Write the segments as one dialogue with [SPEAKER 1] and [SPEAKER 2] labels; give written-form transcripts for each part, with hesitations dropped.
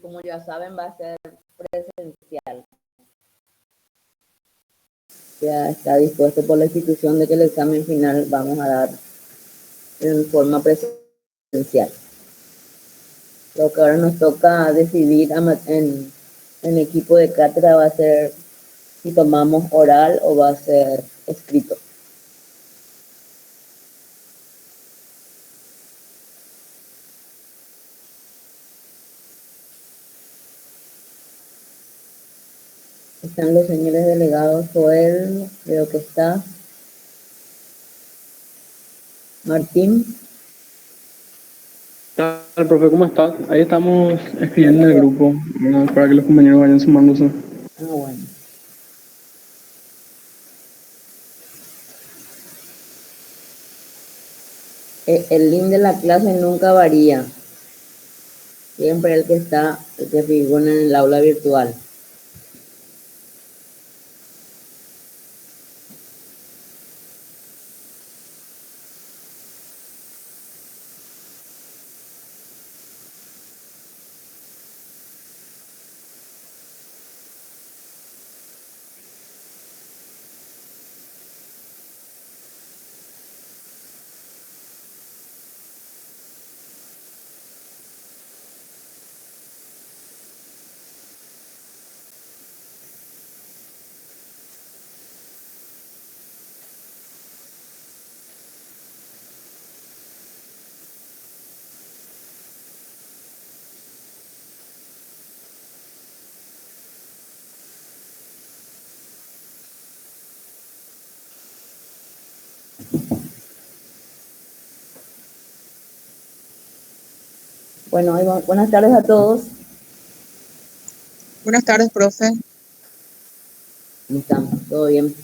[SPEAKER 1] como ya saben, va a ser presencial. Ya está dispuesto por la institución de que el examen final vamos a dar en forma presencial. Lo que ahora nos toca decidir en equipo de cátedra va a ser si tomamos oral o va a ser escrito. Están los señores delegados, Joel, creo que está. Martín.
[SPEAKER 2] ¿Qué tal, profe? ¿Cómo estás? Ahí estamos escribiendo en el grupo, ¿no? Para que los compañeros vayan sumándose.
[SPEAKER 1] Bueno. El link de la clase nunca varía. Siempre el que figura en el aula virtual. Bueno, buenas tardes a todos.
[SPEAKER 3] Buenas tardes, profe.
[SPEAKER 1] ¿Cómo estamos? ¿Todo bien?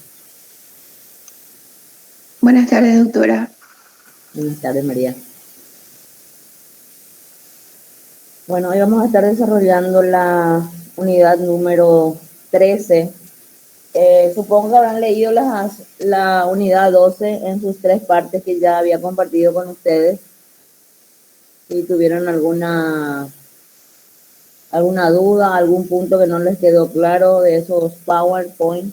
[SPEAKER 4] Buenas tardes, doctora.
[SPEAKER 1] Buenas tardes, María. Bueno, hoy vamos a estar desarrollando la unidad número 13. Supongo que habrán leído la unidad 12 en sus 3 partes que ya había compartido con ustedes. Si tuvieron alguna duda, algún punto que no les quedó claro de esos PowerPoint.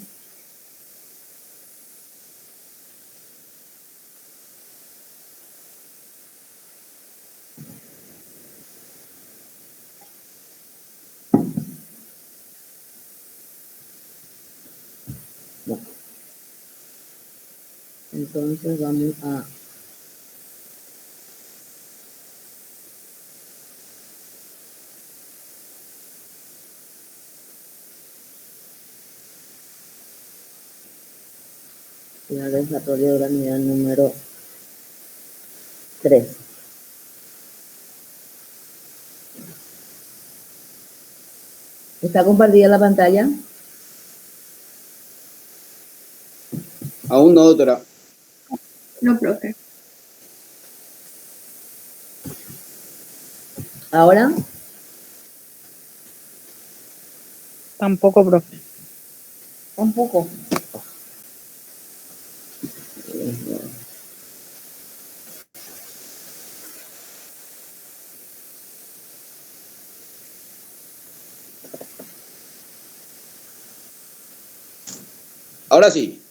[SPEAKER 1] No. Entonces vamos a el desarrollo de la unidad número 3. ¿Está compartida la pantalla?
[SPEAKER 5] Aún no, doctora.
[SPEAKER 4] No, profe.
[SPEAKER 1] ¿Ahora?
[SPEAKER 3] Tampoco, profe.
[SPEAKER 1] Tampoco.
[SPEAKER 5] Ahora sí.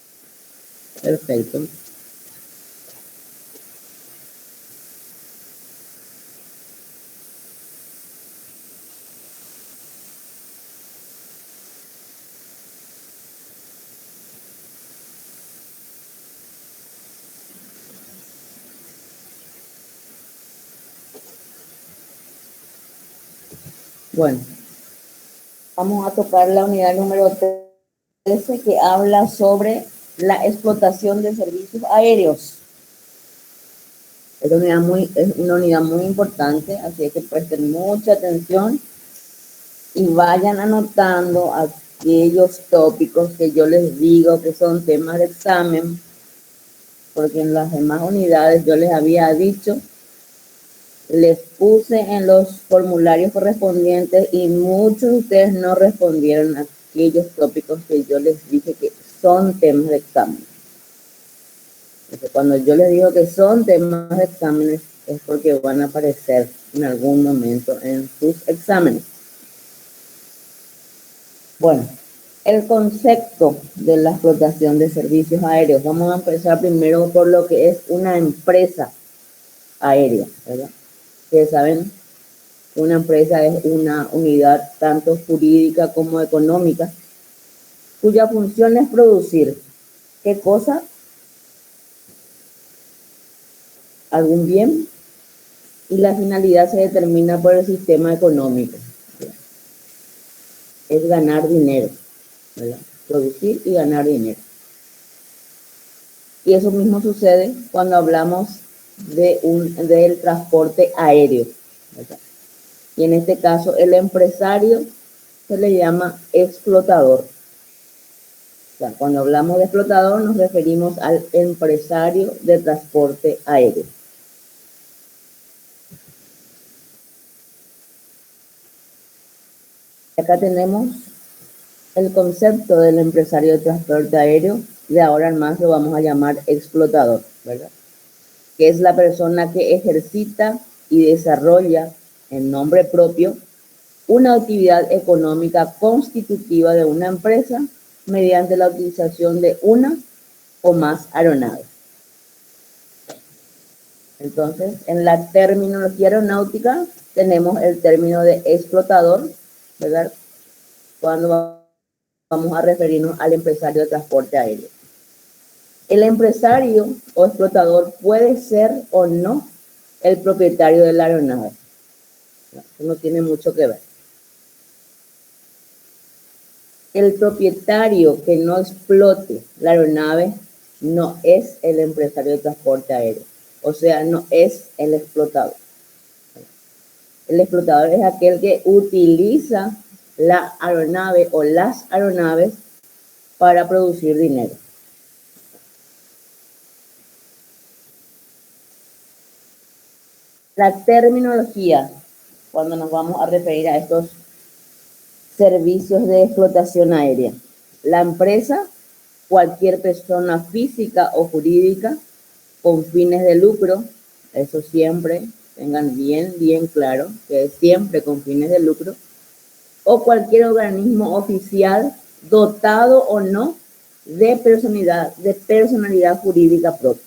[SPEAKER 1] Perfecto. Bueno, vamos a tocar la unidad número 13 que habla sobre la explotación de servicios aéreos. Es una unidad muy importante, así que presten mucha atención y vayan anotando aquellos tópicos que yo les digo que son temas de examen, porque en las demás unidades yo les había dicho, les puse en los formularios correspondientes y muchos de ustedes no respondieron a aquellos tópicos que yo les dije que son temas de examen. Entonces, cuando yo les digo que son temas de exámenes es porque van a aparecer en algún momento en sus exámenes. Bueno, el concepto de la explotación de servicios aéreos. Vamos a empezar primero por lo que es una empresa aérea, ¿verdad? Ustedes saben, una empresa es una unidad tanto jurídica como económica, cuya función es producir, ¿qué cosa? Algún bien, y la finalidad se determina por el sistema económico. Es ganar dinero, ¿verdad? Producir y ganar dinero. Y eso mismo sucede cuando hablamos del transporte aéreo, ¿verdad? Y en este caso el empresario se le llama explotador. O sea, cuando hablamos de explotador nos referimos al empresario de transporte aéreo. Acá tenemos el concepto del empresario de transporte aéreo. De ahora en más lo vamos a llamar explotador, ¿verdad? Que es la persona que ejercita y desarrolla en nombre propio una actividad económica constitutiva de una empresa mediante la utilización de una o más aeronaves. Entonces, en la terminología aeronáutica tenemos el término de explotador, ¿verdad? Cuando vamos a referirnos al empresario de transporte aéreo. El empresario o explotador puede ser o no el propietario de la aeronave. Eso no tiene mucho que ver. El propietario que no explote la aeronave no es el empresario de transporte aéreo. O sea, no es el explotador. El explotador es aquel que utiliza la aeronave o las aeronaves para producir dinero. La terminología, cuando nos vamos a referir a estos servicios de explotación aérea. La empresa, cualquier persona física o jurídica con fines de lucro, eso siempre tengan bien claro, que es siempre con fines de lucro, o cualquier organismo oficial dotado o no de personalidad jurídica propia.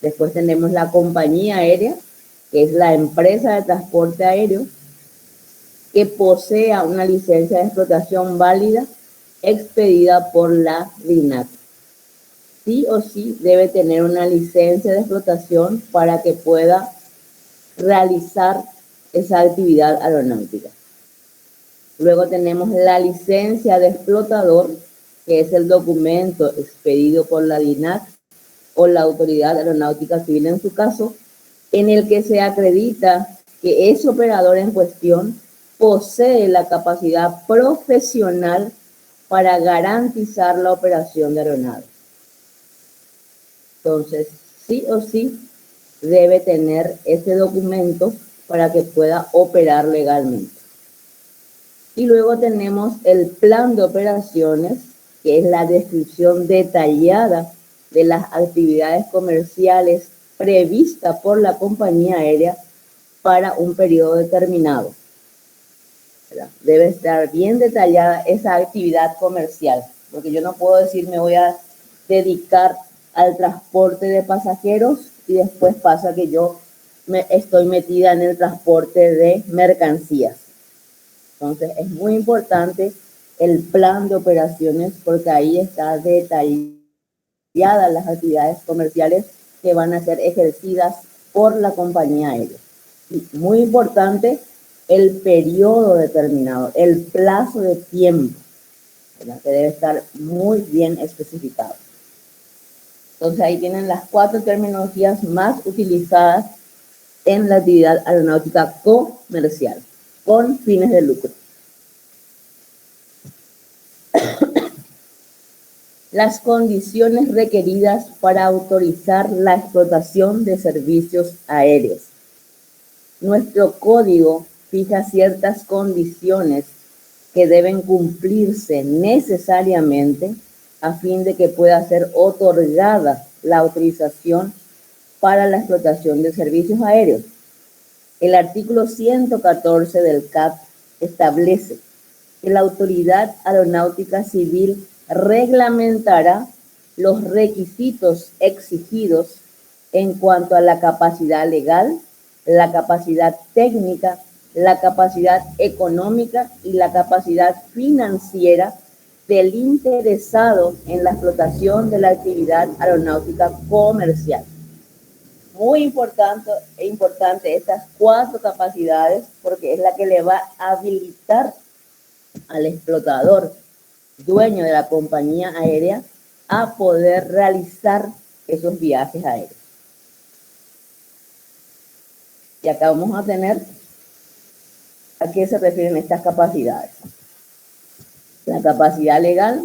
[SPEAKER 1] Después tenemos la compañía aérea, que es la empresa de transporte aéreo que posea una licencia de explotación válida expedida por la DINAC. Sí o sí debe tener una licencia de explotación para que pueda realizar esa actividad aeronáutica. Luego tenemos la licencia de explotador, que es el documento expedido por la DINAC o la Autoridad Aeronáutica Civil en su caso, en el que se acredita que ese operador en cuestión posee la capacidad profesional para garantizar la operación de aeronaves. Entonces, sí o sí debe tener ese documento para que pueda operar legalmente. Y luego tenemos el plan de operaciones, que es la descripción detallada de las actividades comerciales previstas por la compañía aérea para un periodo determinado. Debe estar bien detallada esa actividad comercial, porque yo no puedo decir me voy a dedicar al transporte de pasajeros y después pasa que yo estoy metida en el transporte de mercancías. Entonces es muy importante el plan de operaciones porque ahí está detalladas las actividades comerciales que van a ser ejercidas por la compañía aérea. Y muy importante el periodo determinado, el plazo de tiempo, ¿verdad? Que debe estar muy bien especificado. Entonces ahí tienen las 4 terminologías más utilizadas en la actividad aeronáutica comercial, con fines de lucro. Las condiciones requeridas para autorizar la explotación de servicios aéreos. Nuestro código fija ciertas condiciones que deben cumplirse necesariamente a fin de que pueda ser otorgada la autorización para la explotación de servicios aéreos. El artículo 114 del CAP establece que la Autoridad Aeronáutica Civil reglamentará los requisitos exigidos en cuanto a la capacidad legal, la capacidad técnica, la capacidad económica y la capacidad financiera del interesado en la explotación de la actividad aeronáutica comercial. Muy importante estas 4 capacidades, porque es la que le va a habilitar al explotador, dueño de la compañía aérea, a poder realizar esos viajes aéreos. Y acá vamos a tener a qué se refieren estas capacidades. La capacidad legal.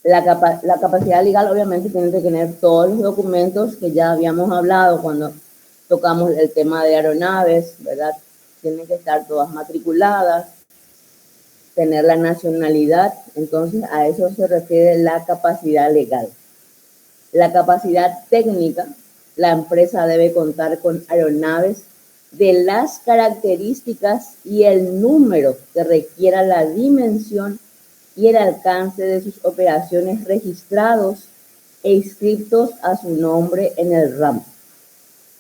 [SPEAKER 1] La capacidad legal obviamente tiene que tener todos los documentos que ya habíamos hablado cuando tocamos el tema de aeronaves, ¿verdad? Tienen que estar todas matriculadas, tener la nacionalidad, entonces a eso se refiere la capacidad legal. La capacidad técnica, la empresa debe contar con aeronaves de las características y el número que requiera la dimensión y el alcance de sus operaciones registrados e inscritos a su nombre en el RAM.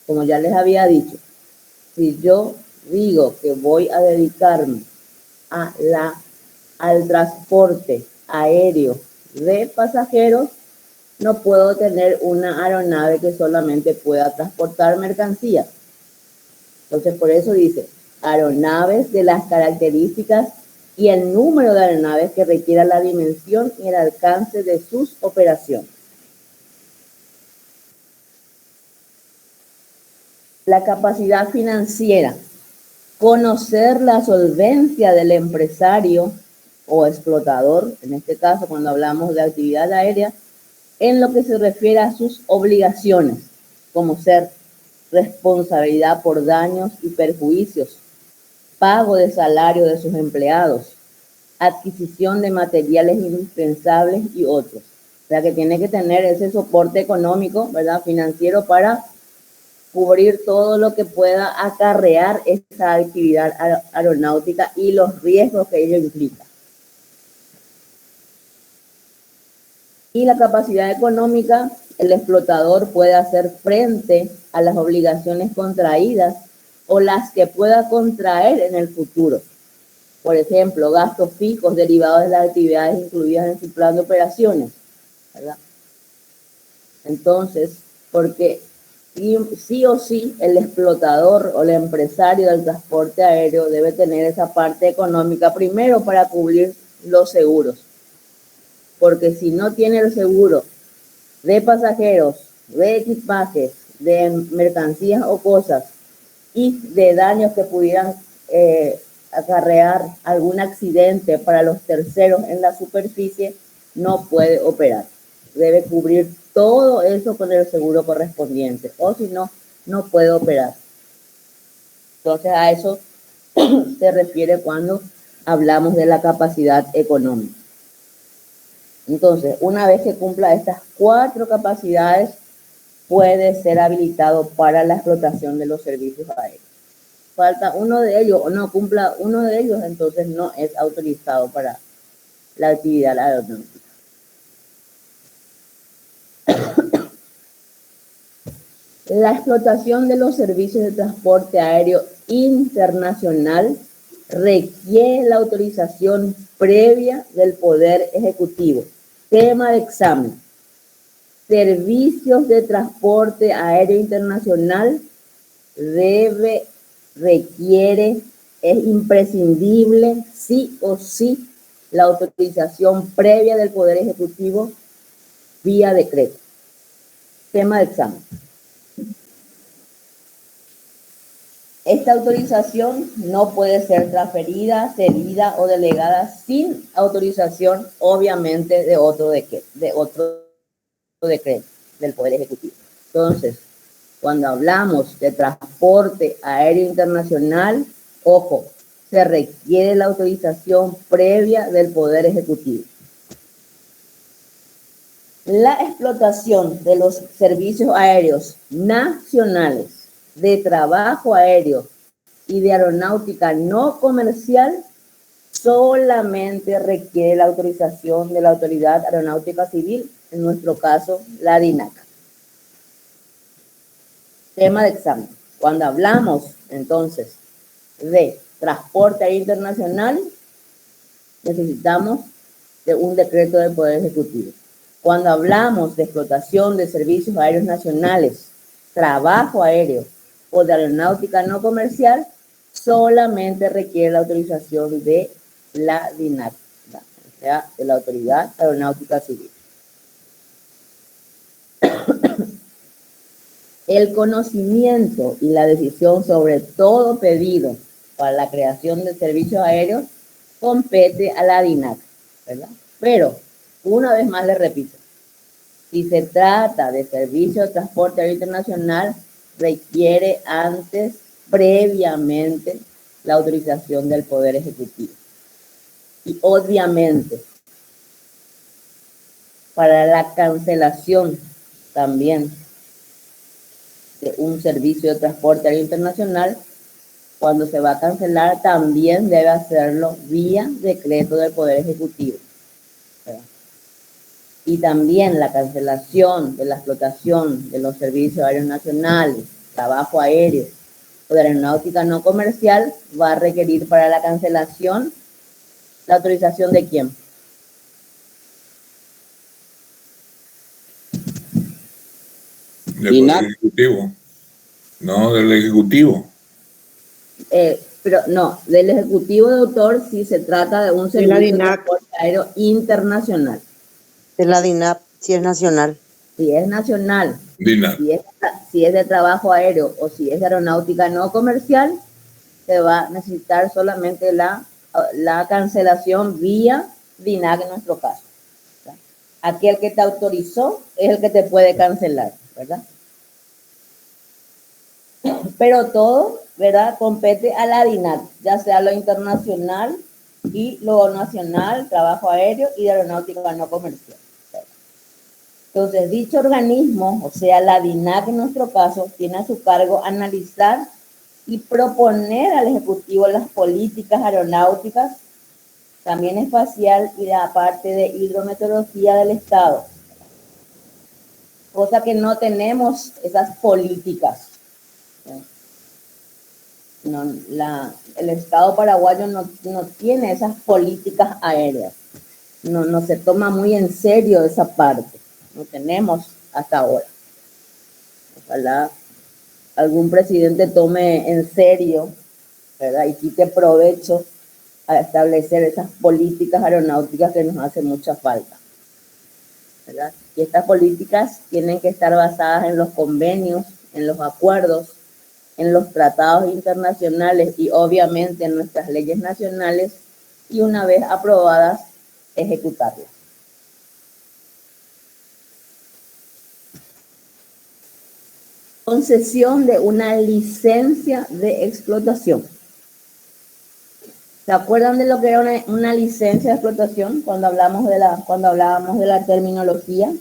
[SPEAKER 1] Como ya les había dicho, si yo digo que voy a dedicarme al transporte aéreo de pasajeros, no puedo tener una aeronave que solamente pueda transportar mercancías. Entonces, por eso dice, aeronaves de las características y el número de aeronaves que requiera la dimensión y el alcance de sus operaciones. La capacidad financiera, conocer la solvencia del empresario o explotador, en este caso cuando hablamos de actividad aérea, en lo que se refiere a sus obligaciones, como ser responsabilidad por daños y perjuicios, pago de salario de sus empleados, adquisición de materiales indispensables y otros. O sea que tiene que tener ese soporte económico, ¿verdad? Financiero para cubrir todo lo que pueda acarrear esa actividad aeronáutica y los riesgos que ello implica. Y la capacidad económica, el explotador puede hacer frente a las obligaciones contraídas o las que pueda contraer en el futuro. Por ejemplo, gastos fijos derivados de las actividades incluidas en su plan de operaciones, ¿verdad? Entonces, porque sí o sí el explotador o el empresario del transporte aéreo debe tener esa parte económica primero para cubrir los seguros. Porque si no tiene el seguro de pasajeros, de equipajes, de mercancías o cosas y de daños que pudieran acarrear algún accidente para los terceros en la superficie, no puede operar. Debe cubrir todo eso con el seguro correspondiente, o si no, no puede operar. Entonces a eso se refiere cuando hablamos de la capacidad económica. Entonces, una vez que cumpla estas 4 capacidades, puede ser habilitado para la explotación de los servicios aéreos. Falta uno de ellos o no cumpla uno de ellos, entonces no es autorizado para la actividad aeronáutica. La explotación de los servicios de transporte aéreo internacional requiere la autorización previa del Poder Ejecutivo. Tema de examen: servicios de transporte aéreo internacional requiere, es imprescindible, sí o sí, la autorización previa del Poder Ejecutivo vía decreto. Tema de examen. Esta autorización no puede ser transferida, cedida o delegada sin autorización, obviamente, de otro decreto del Poder Ejecutivo. Entonces, cuando hablamos de transporte aéreo internacional, ojo, se requiere la autorización previa del Poder Ejecutivo. La explotación de los servicios aéreos nacionales de trabajo aéreo y de aeronáutica no comercial solamente requiere la autorización de la Autoridad Aeronáutica Civil, en nuestro caso, la DINAC. Tema de examen. Cuando hablamos, entonces, de transporte aéreo internacional, necesitamos de un decreto del Poder Ejecutivo. Cuando hablamos de explotación de servicios aéreos nacionales, trabajo aéreo o de aeronáutica no comercial, solamente requiere la autorización de la DINAC, o sea, de la Autoridad Aeronáutica Civil. El conocimiento y la decisión sobre todo pedido para la creación de servicios aéreos compete a la DINAC, ¿verdad? Pero, una vez más le repito, si se trata de servicio de transporte aéreo internacional, requiere antes, previamente, la autorización del Poder Ejecutivo. Y obviamente, para la cancelación también de un servicio de transporte aéreo internacional, cuando se va a cancelar, también debe hacerlo vía decreto del Poder Ejecutivo. ¿Verdad? Y también la cancelación de la explotación de los servicios aéreos nacionales, trabajo aéreo o de aeronáutica no comercial, va a requerir para la cancelación la autorización de quién.
[SPEAKER 6] Del Poder Ejecutivo. No, del Ejecutivo.
[SPEAKER 1] Pero no, del Ejecutivo, doctor, si se trata de un servicio de transporte aéreo internacional.
[SPEAKER 7] De la DINAP, si es nacional.
[SPEAKER 1] Si es nacional,
[SPEAKER 6] DINAP.
[SPEAKER 1] si es de trabajo aéreo o si es de aeronáutica no comercial, se va a necesitar solamente la cancelación vía DINAC en nuestro caso. ¿Verdad? Aquel que te autorizó es el que te puede cancelar, ¿verdad? Pero todo, ¿verdad?, compete a la DINAC, ya sea lo internacional y lo nacional, trabajo aéreo y de aeronáutica no comercial. Entonces, dicho organismo, o sea, la DINAC en nuestro caso, tiene a su cargo analizar y proponer al Ejecutivo las políticas aeronáuticas, también espacial y la parte de hidrometeorología del Estado. Cosa que no tenemos esas políticas. No, el Estado paraguayo no tiene esas políticas aéreas. No se toma muy en serio esa parte. No tenemos hasta ahora. Ojalá algún presidente tome en serio, ¿verdad?, y quite provecho a establecer esas políticas aeronáuticas que nos hacen mucha falta, ¿verdad? Y estas políticas tienen que estar basadas en los convenios, en los acuerdos, en los tratados internacionales y obviamente en nuestras leyes nacionales, y una vez aprobadas, ejecutarlas. Concesión de una licencia de explotación. ¿Se acuerdan de lo que era una licencia de explotación cuando hablábamos de la terminología?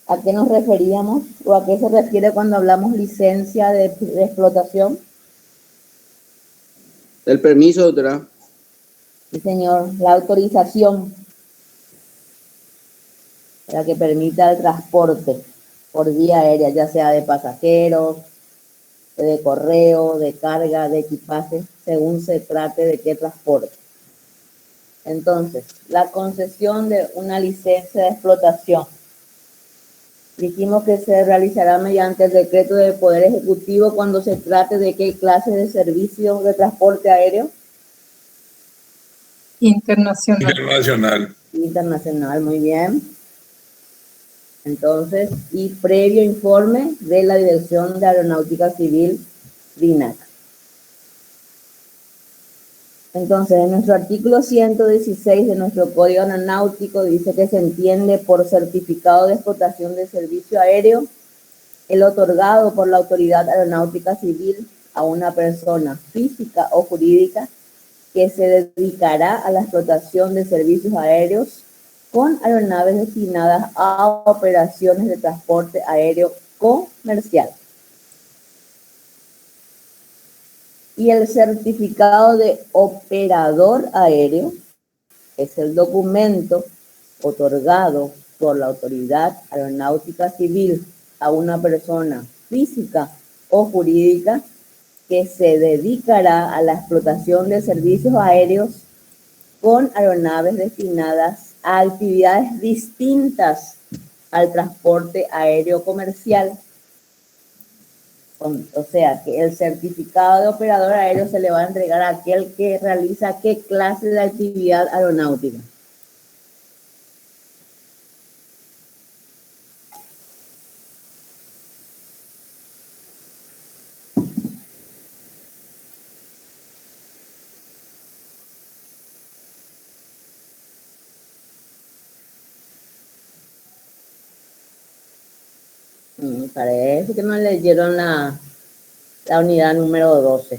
[SPEAKER 1] ¿A qué nos referíamos o a qué se refiere cuando hablamos licencia de explotación?
[SPEAKER 5] El permiso, doctora.
[SPEAKER 1] Sí, señor, la autorización para que permita el transporte por vía aérea, ya sea de pasajeros, de correo, de carga, de equipaje, según se trate de qué transporte. Entonces, la concesión de una licencia de explotación. Dijimos que se realizará mediante el decreto del Poder Ejecutivo cuando se trate de qué clase de servicio de transporte aéreo.
[SPEAKER 3] Internacional.
[SPEAKER 6] Internacional.
[SPEAKER 1] Internacional, muy bien. Entonces, y previo informe de la Dirección de Aeronáutica Civil, DINAC. Entonces, en nuestro artículo 116 de nuestro Código Aeronáutico dice que se entiende por certificado de explotación de servicio aéreo el otorgado por la Autoridad Aeronáutica Civil a una persona física o jurídica que se dedicará a la explotación de servicios aéreos con aeronaves destinadas a operaciones de transporte aéreo comercial. Y el certificado de operador aéreo es el documento otorgado por la Autoridad Aeronáutica Civil a una persona física o jurídica que se dedicará a la explotación de servicios aéreos con aeronaves destinadas a actividades distintas al transporte aéreo comercial. O sea, que el certificado de operador aéreo se le va a entregar a aquel que realiza qué clase de actividad aeronáutica. Parece que no leyeron la unidad número 12.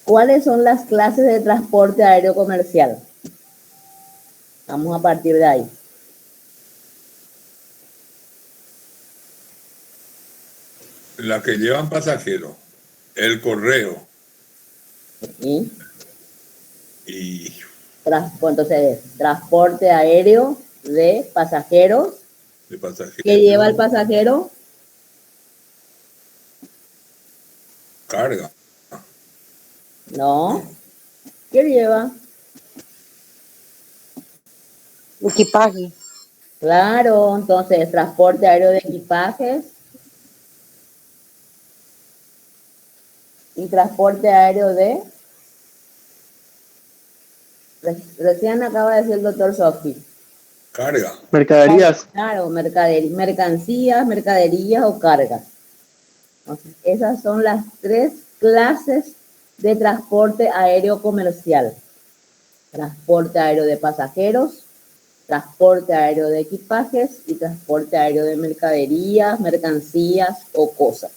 [SPEAKER 1] ¿Cuáles son las clases de transporte aéreo comercial? Vamos a partir de ahí.
[SPEAKER 6] Las que llevan pasajeros, el correo
[SPEAKER 1] ¿Sí?
[SPEAKER 6] y
[SPEAKER 1] Entonces, transporte aéreo de pasajeros.
[SPEAKER 6] de pasajeros.
[SPEAKER 1] ¿Qué lleva el pasajero?
[SPEAKER 6] Carga.
[SPEAKER 1] No. ¿Qué lleva?
[SPEAKER 7] Equipaje.
[SPEAKER 1] Claro, entonces, transporte aéreo de equipajes y transporte aéreo de... Recién acaba de decir el doctor Sofi.
[SPEAKER 6] Carga.
[SPEAKER 2] Mercaderías.
[SPEAKER 1] Claro, mercancías, mercaderías o cargas. Entonces, esas son las 3 clases de transporte aéreo comercial. Transporte aéreo de pasajeros, transporte aéreo de equipajes y transporte aéreo de mercaderías, mercancías o cosas.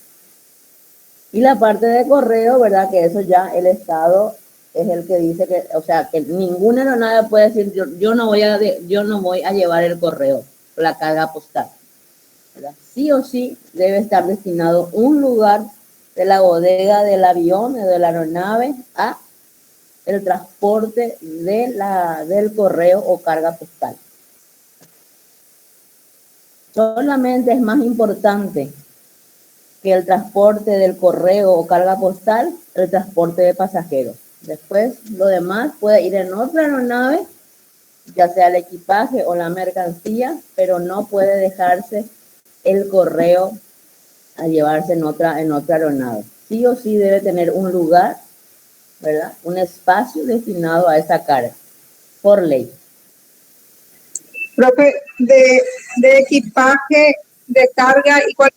[SPEAKER 1] Y la parte de correo, ¿verdad? Que eso ya el Estado es el que dice que, o sea, que ninguna aeronave puede decir yo no voy a llevar el correo, la carga postal, ¿verdad? Sí o sí debe estar destinado un lugar de la bodega del avión o de la aeronave a el transporte del correo o carga postal. Solamente es más importante que el transporte del correo o carga postal, el transporte de pasajeros. Después, lo demás puede ir en otra aeronave, ya sea el equipaje o la mercancía, pero no puede dejarse el correo a llevarse en otra aeronave. Sí o sí debe tener un lugar, ¿verdad? Un espacio destinado a esa carga, por ley.
[SPEAKER 3] Profe, de equipaje, de carga y cuál.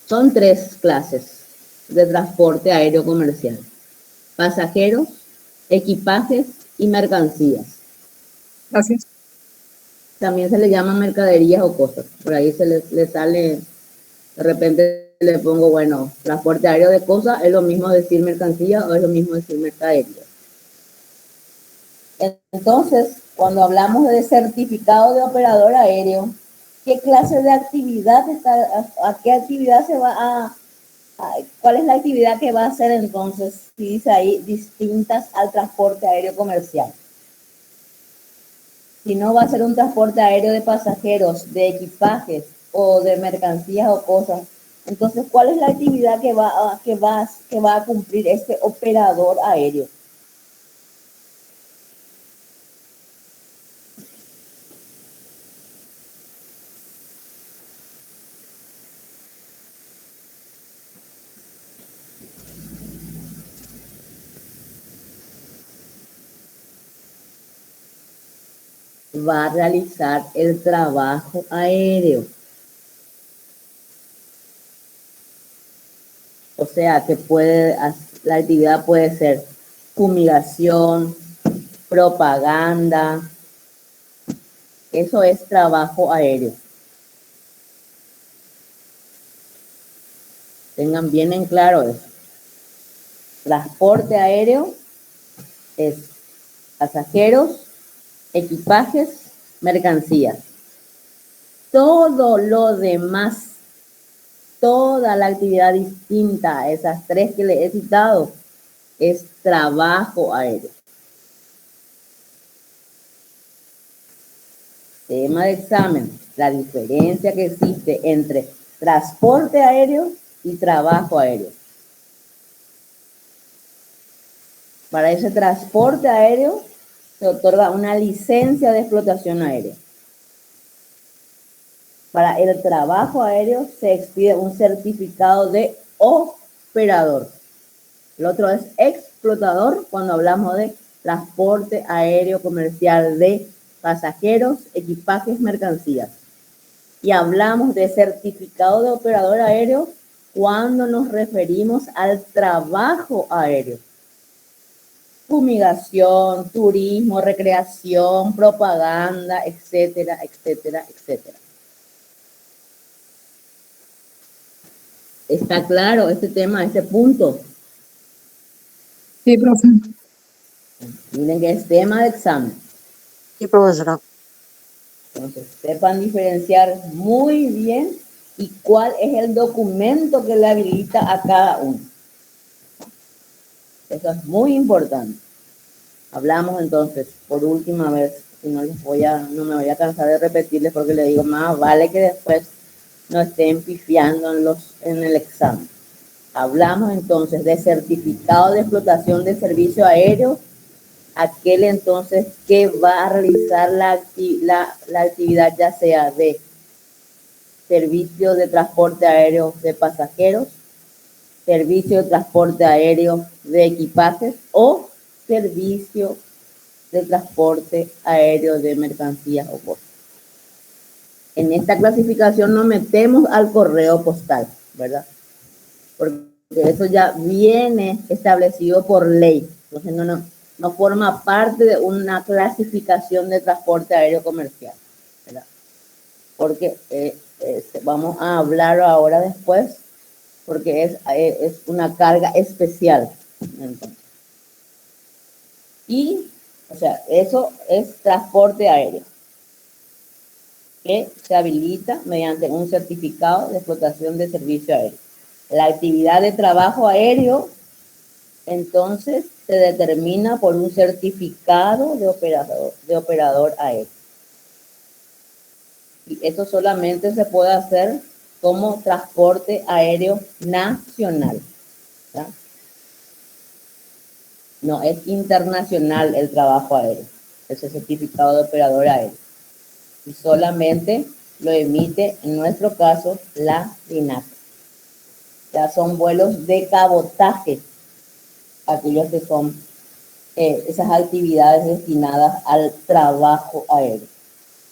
[SPEAKER 1] Son 3 clases de transporte aéreo comercial: pasajeros, equipajes y mercancías.
[SPEAKER 3] Gracias.
[SPEAKER 1] También se le llama mercaderías o cosas. Por ahí se le sale, de repente le pongo, bueno, transporte aéreo de cosas, es lo mismo decir mercancía o es lo mismo decir mercadería. Entonces, cuando hablamos de certificado de operador aéreo, ¿qué clase de actividad a qué actividad se va cuál es la actividad que va a hacer entonces? Si dice ahí, distintas al transporte aéreo comercial. Si no va a ser un transporte aéreo de pasajeros, de equipajes o de mercancías o cosas, entonces, ¿cuál es la actividad que va a cumplir este operador aéreo? Va a realizar el trabajo aéreo. O sea, que la actividad puede ser fumigación, propaganda. Eso es trabajo aéreo. Tengan bien en claro eso. Transporte aéreo es pasajeros, equipajes, mercancías. Todo lo demás toda la actividad distinta a esas tres que le he citado es trabajo aéreo. Tema de examen, la diferencia que existe entre transporte aéreo y trabajo aéreo. Para ese transporte aéreo se otorga una licencia de explotación aérea. Para el trabajo aéreo se expide un certificado de operador. El otro es explotador cuando hablamos de transporte aéreo comercial de pasajeros, equipajes, mercancías. Y hablamos de certificado de operador aéreo cuando nos referimos al trabajo aéreo. Fumigación, turismo, recreación, propaganda, etcétera, etcétera, etcétera. ¿Está claro este tema, este punto?
[SPEAKER 3] Sí, profe.
[SPEAKER 1] Miren que es tema de examen.
[SPEAKER 7] Sí, profesora.
[SPEAKER 1] Entonces, sepan diferenciar muy bien y cuál es el documento que le habilita a cada uno. Eso es muy importante. Hablamos entonces, por última vez, y no me voy a cansar de repetirles porque les digo, más vale que después no estén pifiando en el examen. Hablamos entonces de certificado de explotación de servicio aéreo, aquel entonces que va a realizar la actividad ya sea de servicio de transporte aéreo de pasajeros, servicio de transporte aéreo de equipajes o servicio de transporte aéreo de mercancías o cosas. En esta clasificación nos metemos al correo postal, ¿verdad? Porque eso ya viene establecido por ley. Entonces no forma parte de una clasificación de transporte aéreo comercial, ¿verdad? Porque vamos a hablar ahora después, porque es una carga especial. Entonces. Y, o sea, eso es transporte aéreo, que se habilita mediante un certificado de explotación de servicio aéreo. La actividad de trabajo aéreo, entonces, se determina por un certificado de operador aéreo. Y eso solamente se puede hacer como transporte aéreo nacional, ¿verdad? No es internacional el trabajo aéreo, ese certificado de operador aéreo. Y solamente lo emite, en nuestro caso, la DINAC. Ya son vuelos de cabotaje, aquellos que son esas actividades destinadas al trabajo aéreo.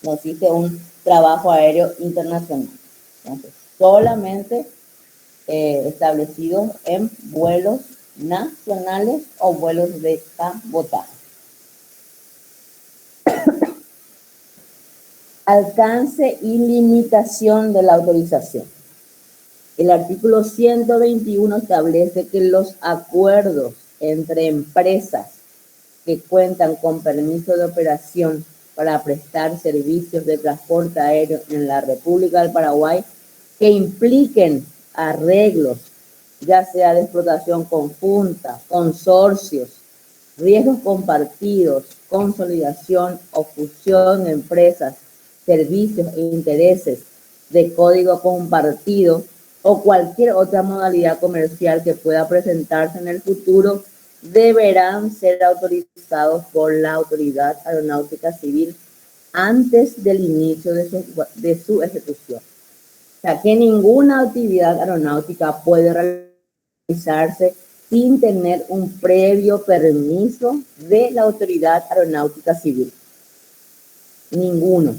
[SPEAKER 1] No existe un trabajo aéreo internacional. Entonces, solamente establecidos en vuelos nacionales o vuelos de cabotaje. Alcance y limitación de la autorización. El artículo 121 establece que los acuerdos entre empresas que cuentan con permiso de operación para prestar servicios de transporte aéreo en la República del Paraguay que impliquen arreglos, ya sea de explotación conjunta, consorcios, riesgos compartidos, consolidación o fusión de empresas, servicios e intereses de código compartido o cualquier otra modalidad comercial que pueda presentarse en el futuro, deberán ser autorizados por la Autoridad Aeronáutica Civil antes del inicio de su ejecución. O sea, que ninguna actividad aeronáutica puede realizarse sin tener un previo permiso de la Autoridad Aeronáutica Civil. Ninguno.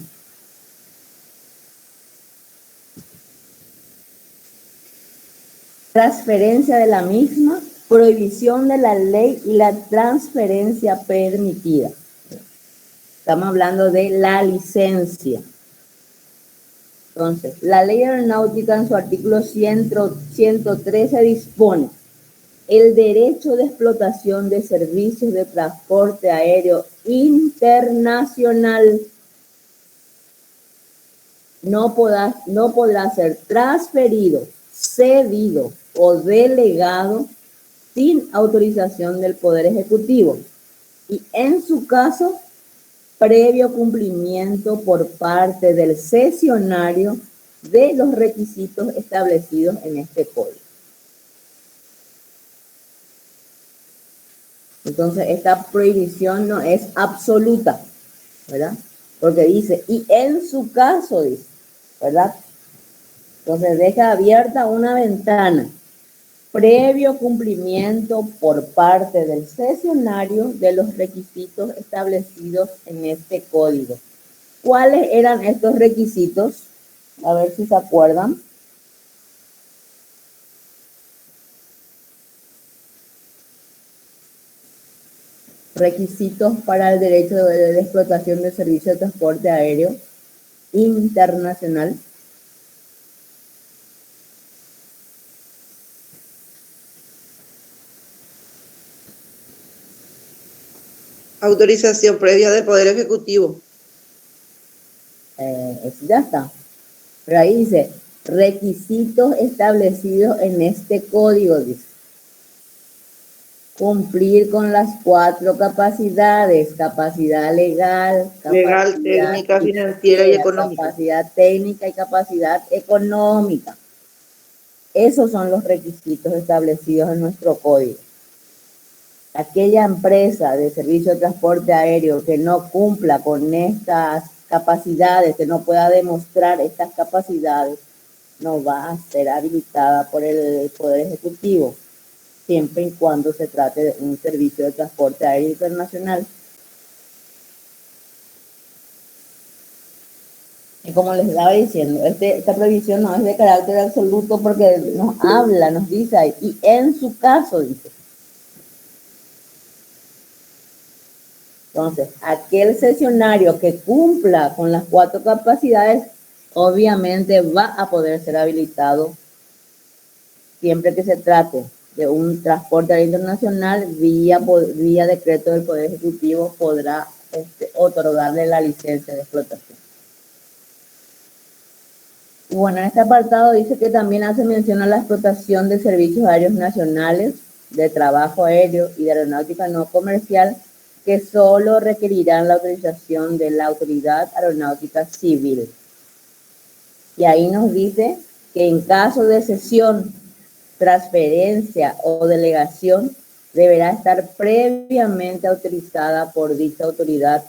[SPEAKER 1] Transferencia de la misma, prohibición de la ley y la transferencia permitida. Estamos hablando de la licencia. Entonces, la ley aeronáutica en su artículo 113 dispone el derecho de explotación de servicios de transporte aéreo internacional no podrá ser transferido cedido o delegado sin autorización del Poder Ejecutivo y, en su caso, previo cumplimiento por parte del cesionario de los requisitos establecidos en este código. Entonces, esta prohibición no es absoluta, ¿verdad? Porque dice, y en su caso, dice, ¿verdad? Entonces, deja abierta una ventana. Previo cumplimiento por parte del cesionario de los requisitos establecidos en este código. ¿Cuáles eran estos requisitos? A ver si se acuerdan. Requisitos para el derecho de explotación de servicio de transporte aéreo internacional.
[SPEAKER 7] Autorización previa del Poder Ejecutivo.
[SPEAKER 1] Eso ya está. Pero ahí dice, requisitos establecidos en este código, dice. Cumplir con las 4 capacidades: capacidad legal,
[SPEAKER 7] Legal, técnica, financiera y económica.
[SPEAKER 1] capacidad técnica y capacidad económica. Esos son los requisitos establecidos en nuestro código. Aquella empresa de servicio de transporte aéreo que no cumpla con estas capacidades, que no pueda demostrar estas capacidades, no va a ser habilitada por el Poder Ejecutivo, siempre y cuando se trate de un servicio de transporte aéreo internacional. Y como les estaba diciendo, esta prohibición no es de carácter absoluto porque nos habla, nos dice ahí, y en su caso, dice. Entonces, aquel cesionario que cumpla con las 4 capacidades, obviamente va a poder ser habilitado siempre que se trate de un transporte aéreo internacional, vía decreto del Poder Ejecutivo podrá otorgarle la licencia de explotación. Y bueno, en este apartado dice que también hace mención a la explotación de servicios aéreos nacionales, de trabajo aéreo y de aeronáutica no comercial, que solo requerirán la autorización de la Autoridad Aeronáutica Civil. Y ahí nos dice que en caso de cesión, transferencia o delegación, deberá estar previamente autorizada por dicha autoridad,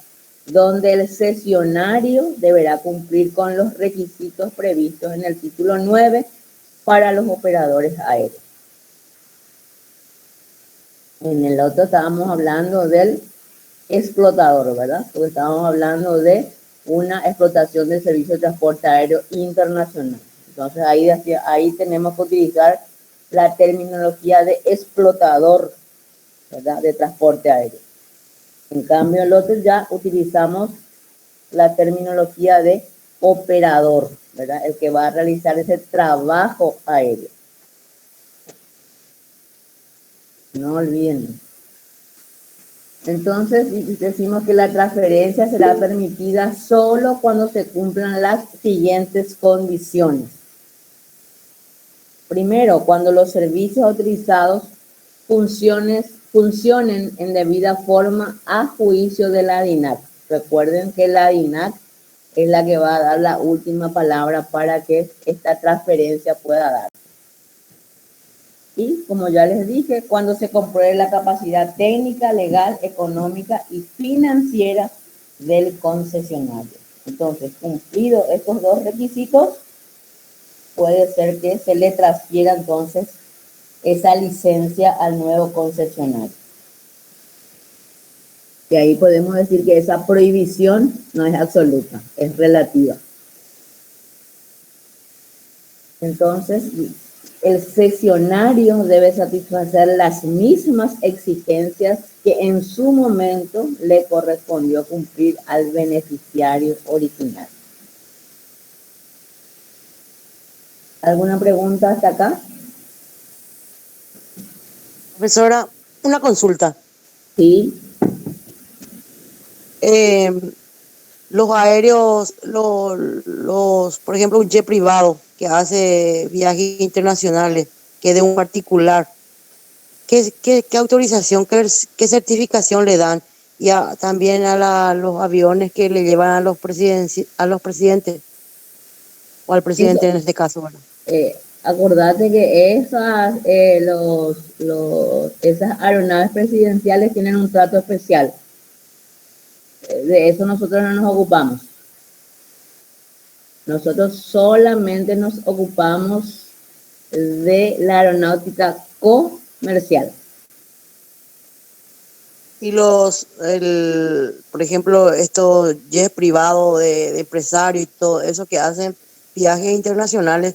[SPEAKER 1] donde el cesionario deberá cumplir con los requisitos previstos en el título 9 para los operadores aéreos. En el otro estábamos hablando del explotador, ¿verdad? Porque estábamos hablando de una explotación del servicio de transporte aéreo internacional. Entonces ahí tenemos que utilizar la terminología de explotador, ¿verdad? De transporte aéreo. En cambio, el otro ya utilizamos la terminología de operador, ¿verdad? El que va a realizar ese trabajo aéreo. No olviden. Entonces, decimos que la transferencia será permitida solo cuando se cumplan las siguientes condiciones. Primero, cuando los servicios autorizados funcionen en debida forma a juicio de la DINAC. Recuerden que la DINAC es la que va a dar la última palabra para que esta transferencia pueda dar. Y, como ya les dije, cuando se compruebe la capacidad técnica, legal, económica y financiera del concesionario. Entonces, cumplidos estos 2 requisitos, puede ser que se le transfiera entonces esa licencia al nuevo concesionario. Y ahí podemos decir que esa prohibición no es absoluta, es relativa. Entonces, el cesionario debe satisfacer las mismas exigencias que en su momento le correspondió cumplir al beneficiario original. ¿Alguna pregunta hasta acá?
[SPEAKER 7] Profesora, una consulta.
[SPEAKER 1] Sí.
[SPEAKER 7] los aéreos, por ejemplo, un jet privado que hace viajes internacionales, que es de un particular, ¿qué autorización, qué certificación le dan? Y también los aviones que le llevan a los presidentes, o al presidente en este caso, ¿verdad?
[SPEAKER 1] Acordate que esas aeronaves presidenciales tienen un trato especial. De eso nosotros no nos ocupamos. Nosotros solamente nos ocupamos de la aeronáutica comercial.
[SPEAKER 7] Y por ejemplo, estos jets privados de empresarios y todo eso que hacen viajes internacionales,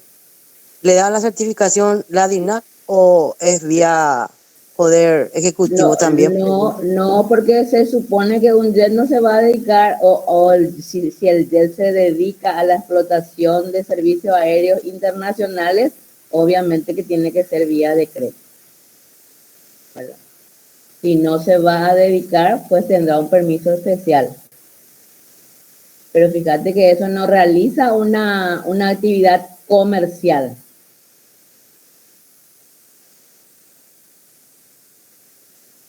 [SPEAKER 7] ¿le da la certificación la DINAC o es vía Poder Ejecutivo también?
[SPEAKER 1] No, porque se supone que un jet no se va a dedicar, si el jet se dedica a la explotación de servicios aéreos internacionales, obviamente que tiene que ser vía decreto, ¿verdad? Si no se va a dedicar, pues tendrá un permiso especial. Pero fíjate que eso no realiza una actividad comercial.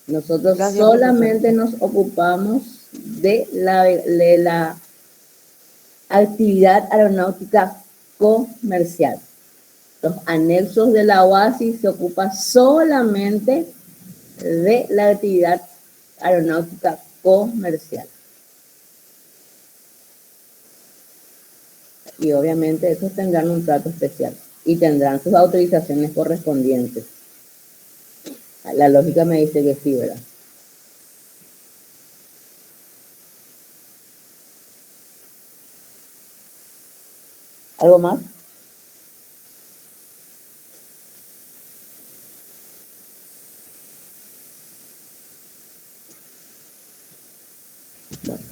[SPEAKER 1] Nosotros
[SPEAKER 7] Gracias,
[SPEAKER 1] solamente nos ocupamos de la actividad aeronáutica comercial. Los anexos de la OASI se ocupan solamente de la actividad aeronáutica comercial. Y obviamente esos tendrán un trato especial y tendrán sus autorizaciones correspondientes. La lógica me dice que sí, ¿verdad? ¿Algo más? Bueno.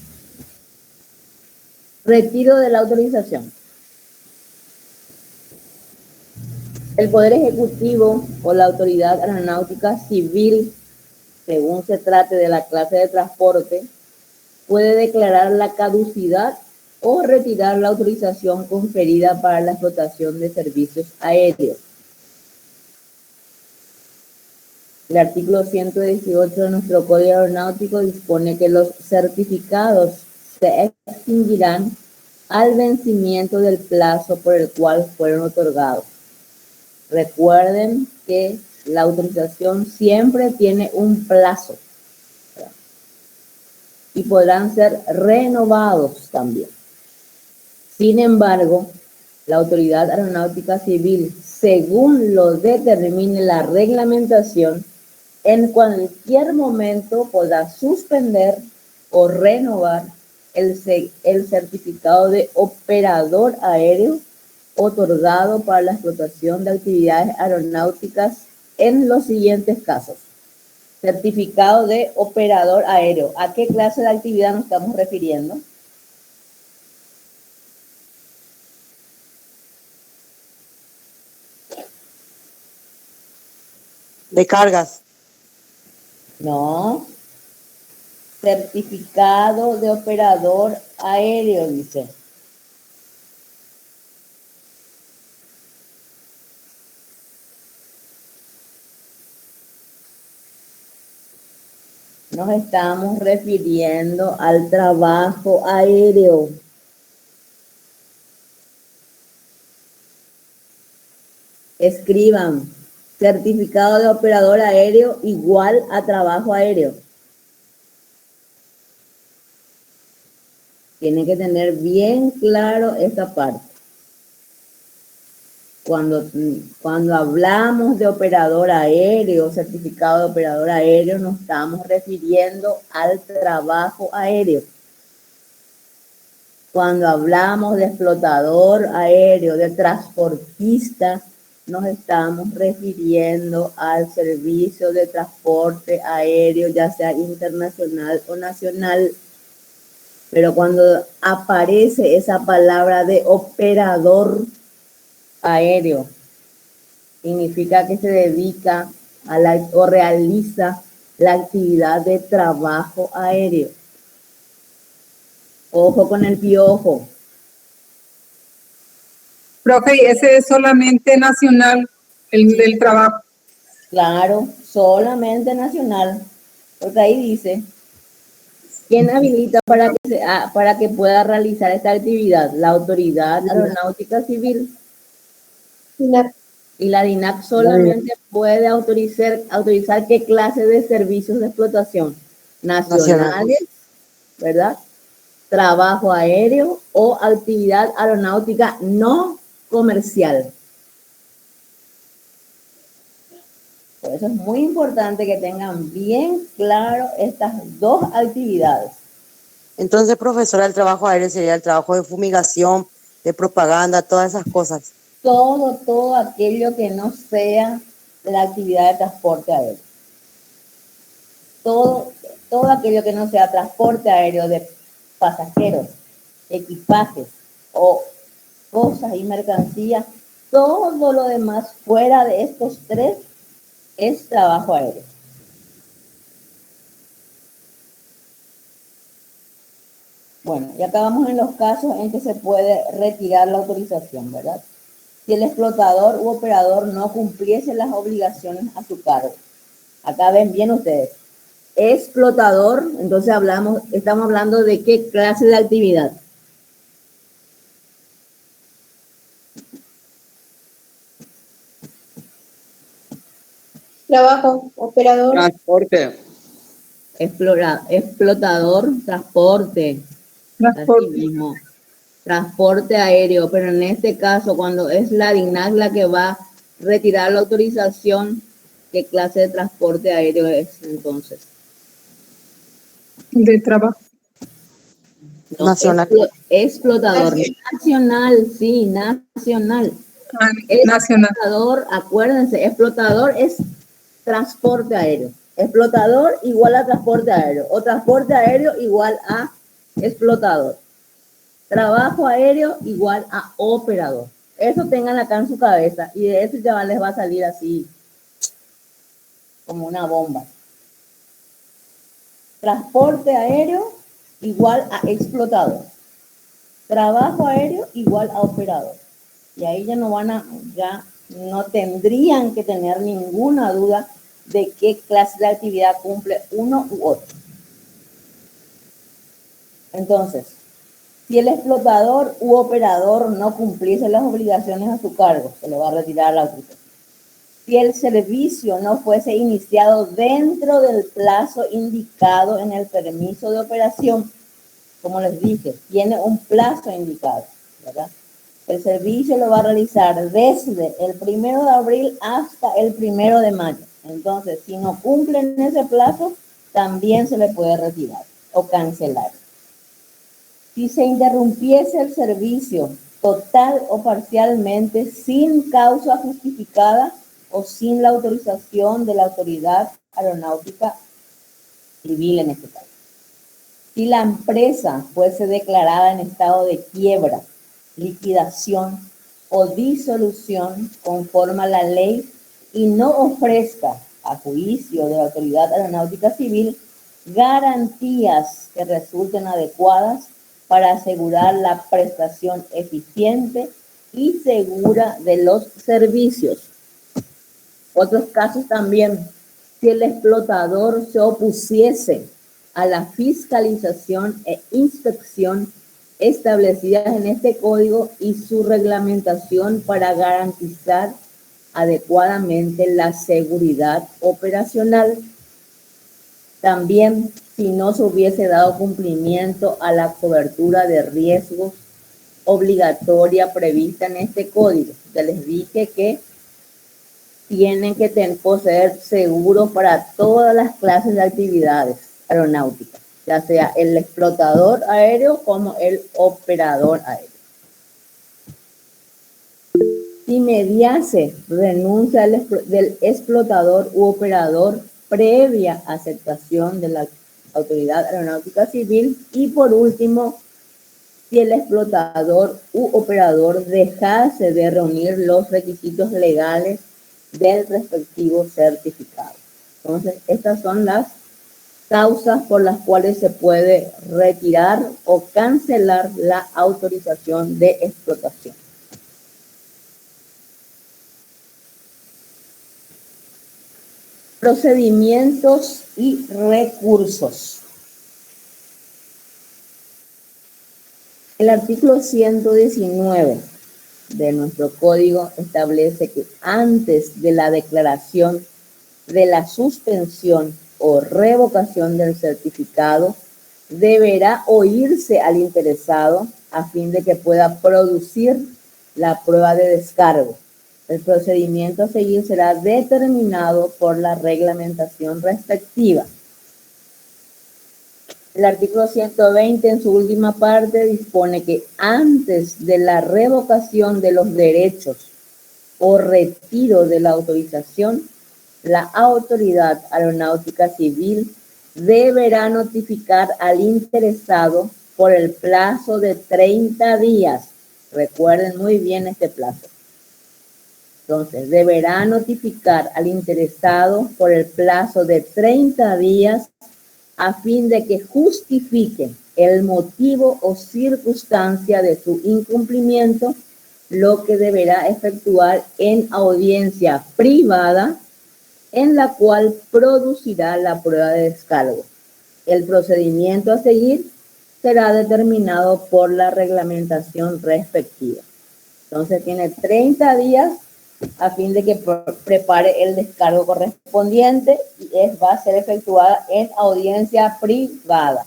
[SPEAKER 1] Retiro de la autorización. El Poder Ejecutivo o la Autoridad Aeronáutica Civil, según se trate de la clase de transporte, puede declarar la caducidad o retirar la autorización conferida para la explotación de servicios aéreos. El artículo 118 de nuestro Código Aeronáutico dispone que los certificados se extinguirán al vencimiento del plazo por el cual fueron otorgados. Recuerden que la autorización siempre tiene un plazo, ¿verdad? Y podrán ser renovados también. Sin embargo, la Autoridad Aeronáutica Civil, según lo determine la reglamentación, en cualquier momento podrá suspender o renovar el certificado de operador aéreo otorgado para la explotación de actividades aeronáuticas en los siguientes casos. Certificado de operador aéreo. ¿A qué clase de actividad nos estamos refiriendo?
[SPEAKER 7] De cargas.
[SPEAKER 1] No. Certificado de operador aéreo, dice. Nos estamos refiriendo al trabajo aéreo. Escriban, certificado de operador aéreo igual a trabajo aéreo. Tienen que tener bien claro esta parte. Cuando hablamos de operador aéreo, certificado de operador aéreo, nos estamos refiriendo al trabajo aéreo. Cuando hablamos de explotador aéreo, de transportista, nos estamos refiriendo al servicio de transporte aéreo, ya sea internacional o nacional. Pero cuando aparece esa palabra de operador aéreo, significa que se dedica o realiza la actividad de trabajo aéreo. Ojo con el piojo.
[SPEAKER 3] Profe, y ese es solamente nacional, el del trabajo.
[SPEAKER 1] Claro, solamente nacional. Porque ahí dice, ¿quién habilita para que pueda realizar esta actividad? La Autoridad Aeronáutica Civil. Y la DINAC solamente puede autorizar qué clase de servicios de explotación nacionales, ¿verdad? Trabajo aéreo o actividad aeronáutica no comercial. Por eso es muy importante que tengan bien claro estas dos actividades.
[SPEAKER 7] Entonces, profesora, el trabajo aéreo sería el trabajo de fumigación, de propaganda, todas esas cosas.
[SPEAKER 1] Todo aquello que no sea de la actividad de transporte aéreo. Todo aquello que no sea transporte aéreo de pasajeros, equipajes o cosas y mercancías, todo lo demás fuera de estos tres es trabajo aéreo. Bueno, y acá vamos en los casos en que se puede retirar la autorización, ¿verdad? Si el explotador u operador no cumpliese las obligaciones a su cargo. Acá ven bien ustedes. Explotador, entonces estamos hablando de qué clase de actividad.
[SPEAKER 4] Trabajo, operador.
[SPEAKER 5] Transporte.
[SPEAKER 1] Explotador, transporte. Así mismo. Transporte aéreo, pero en este caso, cuando es la DINAC la que va a retirar la autorización, ¿qué clase de transporte aéreo es entonces?
[SPEAKER 3] De trabajo.
[SPEAKER 1] No,
[SPEAKER 7] Nacional.
[SPEAKER 1] explotador. Nacional, sí, nacional.
[SPEAKER 3] Nacional.
[SPEAKER 1] Explotador, acuérdense, explotador es transporte aéreo. Explotador igual a transporte aéreo. O transporte aéreo igual a explotador. Trabajo aéreo igual a operador. Eso tengan acá en su cabeza y de eso ya les va a salir así como una bomba. Transporte aéreo igual a explotador. Trabajo aéreo igual a operador. Y ahí ya no tendrían que tener ninguna duda de qué clase de actividad cumple uno u otro. Entonces, si el explotador u operador no cumpliese las obligaciones a su cargo, se le va a retirar la autorización. Si el servicio no fuese iniciado dentro del plazo indicado en el permiso de operación, como les dije, tiene un plazo indicado, ¿verdad? El servicio lo va a realizar desde el 1 de abril hasta el 1 de mayo. Entonces, si no cumplen ese plazo, también se le puede retirar o cancelar. Si se interrumpiese el servicio total o parcialmente sin causa justificada o sin la autorización de la Autoridad Aeronáutica Civil en este caso. Si la empresa fuese declarada en estado de quiebra, liquidación o disolución conforme a la ley y no ofrezca a juicio de la Autoridad Aeronáutica Civil garantías que resulten adecuadas para asegurar la prestación eficiente y segura de los servicios. Otros casos también, si el explotador se opusiese a la fiscalización e inspección establecidas en este código y su reglamentación para garantizar adecuadamente la seguridad operacional. También, si no se hubiese dado cumplimiento a la cobertura de riesgos obligatoria prevista en este código. Ya les dije que tienen que poseer seguros para todas las clases de actividades aeronáuticas, ya sea el explotador aéreo como el operador aéreo. Si mediase renuncia del explotador u operador previa aceptación de la Autoridad Aeronáutica Civil, y por último, si el explotador u operador dejase de reunir los requisitos legales del respectivo certificado. Entonces, estas son las causas por las cuales se puede retirar o cancelar la autorización de explotación. Procedimientos y recursos. El artículo 119 de nuestro código establece que antes de la declaración de la suspensión o revocación del certificado, deberá oírse al interesado a fin de que pueda producir la prueba de descargo. El procedimiento a seguir será determinado por la reglamentación respectiva. El artículo 120 en su última parte dispone que antes de la revocación de los derechos o retiro de la autorización, la Autoridad Aeronáutica Civil deberá notificar al interesado por el plazo de 30 días. Recuerden muy bien este plazo. Entonces, deberá notificar al interesado por el plazo de 30 días a fin de que justifique el motivo o circunstancia de su incumplimiento, lo que deberá efectuar en audiencia privada, en la cual producirá la prueba de descargo. El procedimiento a seguir será determinado por la reglamentación respectiva. Entonces tiene 30 días a fin de que prepare el descargo correspondiente y va a ser efectuada en audiencia privada.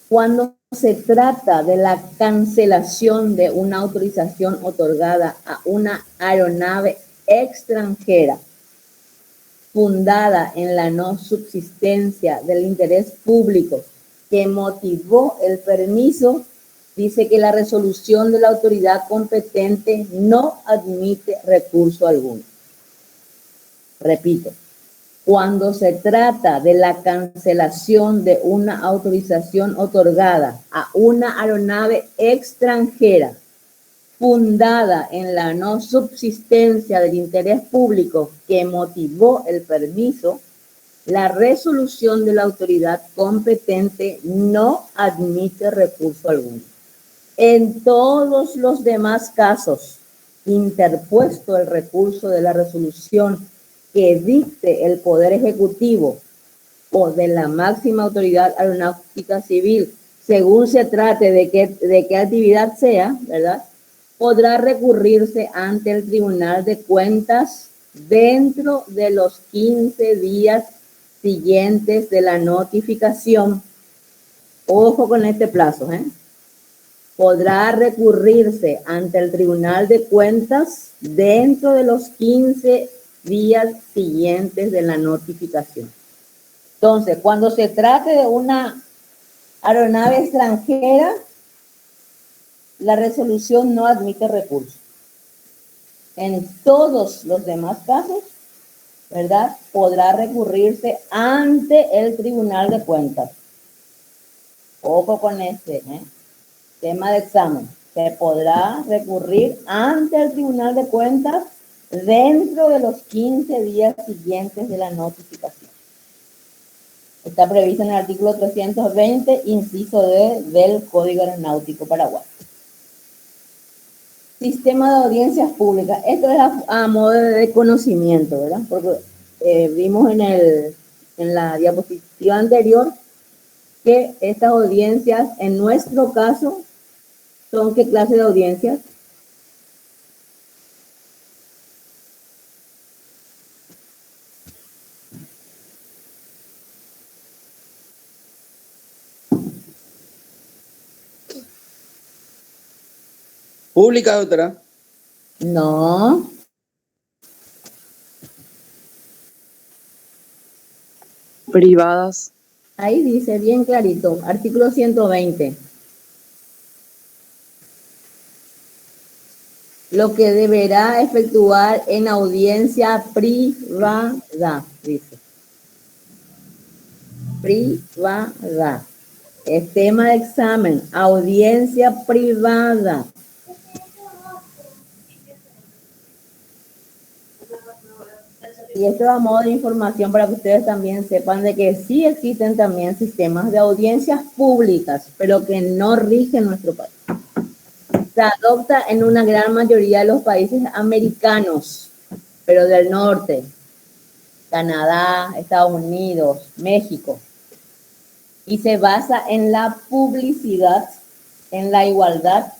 [SPEAKER 1] Cuando se trata de la cancelación de una autorización otorgada a una aeronave extranjera fundada en la no subsistencia del interés público que motivó el permiso, dice que la resolución de la autoridad competente no admite recurso alguno. Repito, cuando se trata de la cancelación de una autorización otorgada a una aeronave extranjera fundada en la no subsistencia del interés público que motivó el permiso, la resolución de la autoridad competente no admite recurso alguno. En todos los demás casos, interpuesto el recurso de la resolución que dicte el Poder Ejecutivo o de la máxima autoridad aeronáutica civil, según se trate de qué actividad sea, ¿verdad?, podrá recurrirse ante el Tribunal de Cuentas dentro de los 15 días siguientes de la notificación. Ojo con este plazo, ¿eh? Podrá recurrirse ante el Tribunal de Cuentas dentro de los 15 días siguientes de la notificación. Entonces, cuando se trate de una aeronave extranjera, la resolución no admite recurso. En todos los demás casos, ¿verdad?, podrá recurrirse ante el Tribunal de Cuentas. Ojo con este, tema de examen. Se podrá recurrir ante el Tribunal de Cuentas dentro de los 15 días siguientes de la notificación. Está previsto en el artículo 320, inciso D del Código Aeronáutico Paraguayo. Sistema de audiencias públicas. Esto es a modo de conocimiento, ¿verdad? Porque vimos en la diapositiva anterior que estas audiencias, en nuestro caso, ¿son qué clase de audiencias?
[SPEAKER 5] Pública, doctora.
[SPEAKER 1] No.
[SPEAKER 8] Privadas.
[SPEAKER 1] Ahí dice bien clarito, artículo 120. Lo que deberá efectuar en audiencia privada, dice. Privada. Es tema de examen, audiencia privada. Y esto es a modo de información para que ustedes también sepan de que sí existen también sistemas de audiencias públicas, pero que no rigen nuestro país. Se adopta en una gran mayoría de los países americanos, pero del norte, Canadá, Estados Unidos, México, y se basa en la publicidad, en la igualdad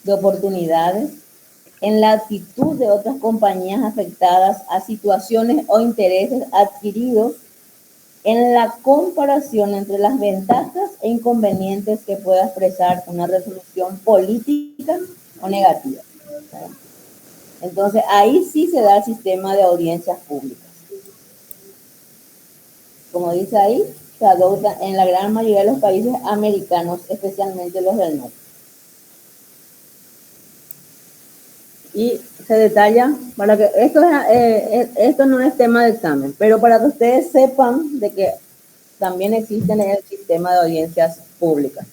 [SPEAKER 1] de oportunidades, en la actitud de otras compañías afectadas a situaciones o intereses adquiridos, en la comparación entre las ventajas e inconvenientes que pueda expresar una resolución política o negativa. Entonces, ahí sí se da el sistema de audiencias públicas. Como dice ahí, se adopta en la gran mayoría de los países americanos, especialmente los del norte. Y se detalla, para que esto no es tema de examen, pero para que ustedes sepan de que también existen en el sistema de audiencias públicas.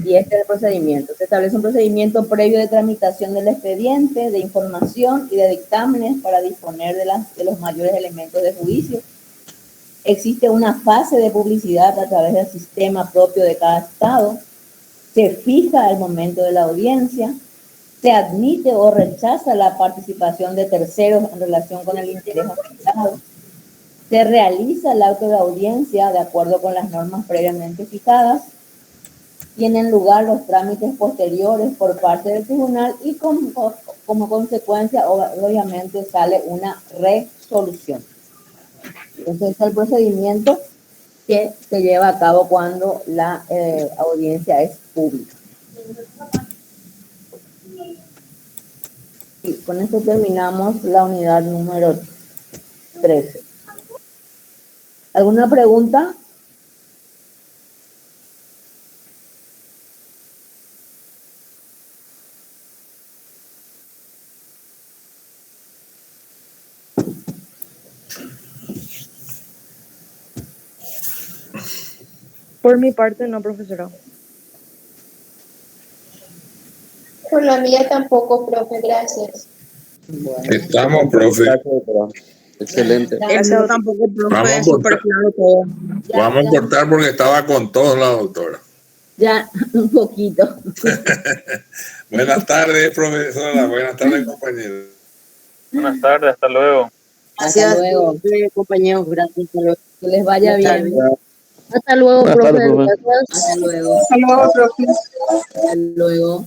[SPEAKER 1] Y este es el procedimiento. Se establece un procedimiento previo de tramitación del expediente, de información y de dictámenes para disponer de los mayores elementos de juicio. Existe una fase de publicidad a través del sistema propio de cada estado. Se fija el momento de la audiencia. Se admite o rechaza la participación de terceros en relación con el interés afectado. Se realiza el acto de audiencia de acuerdo con las normas previamente fijadas. Tienen lugar los trámites posteriores por parte del tribunal y como consecuencia, obviamente, sale una resolución. Entonces, es el procedimiento que se lleva a cabo cuando la audiencia es pública. Y con esto terminamos la unidad número 13. ¿Alguna pregunta?
[SPEAKER 8] Por mi parte, no, profesora.
[SPEAKER 4] Por la mía tampoco, profe, gracias.
[SPEAKER 1] Bueno.
[SPEAKER 6] Estamos, profe.
[SPEAKER 5] Gracias, doctora. Excelente.
[SPEAKER 3] Eso tampoco, profe,
[SPEAKER 6] Vamos a
[SPEAKER 3] es súper
[SPEAKER 6] cortar.
[SPEAKER 3] claro todo.
[SPEAKER 6] Vamos a cortar porque estaba con todos la doctora.
[SPEAKER 1] Ya, un poquito.
[SPEAKER 6] Buenas tardes, profesora. Buenas tardes, compañeros.
[SPEAKER 2] Buenas tardes, hasta luego.
[SPEAKER 7] Gracias,
[SPEAKER 1] Hasta luego.
[SPEAKER 7] compañeros. Gracias. Hasta luego.
[SPEAKER 1] Que les vaya bien.
[SPEAKER 7] Hasta luego,
[SPEAKER 2] Buenas tardes,
[SPEAKER 7] profe.
[SPEAKER 2] profe.
[SPEAKER 1] Hasta luego.
[SPEAKER 3] Hasta luego, profe.
[SPEAKER 1] Hasta luego.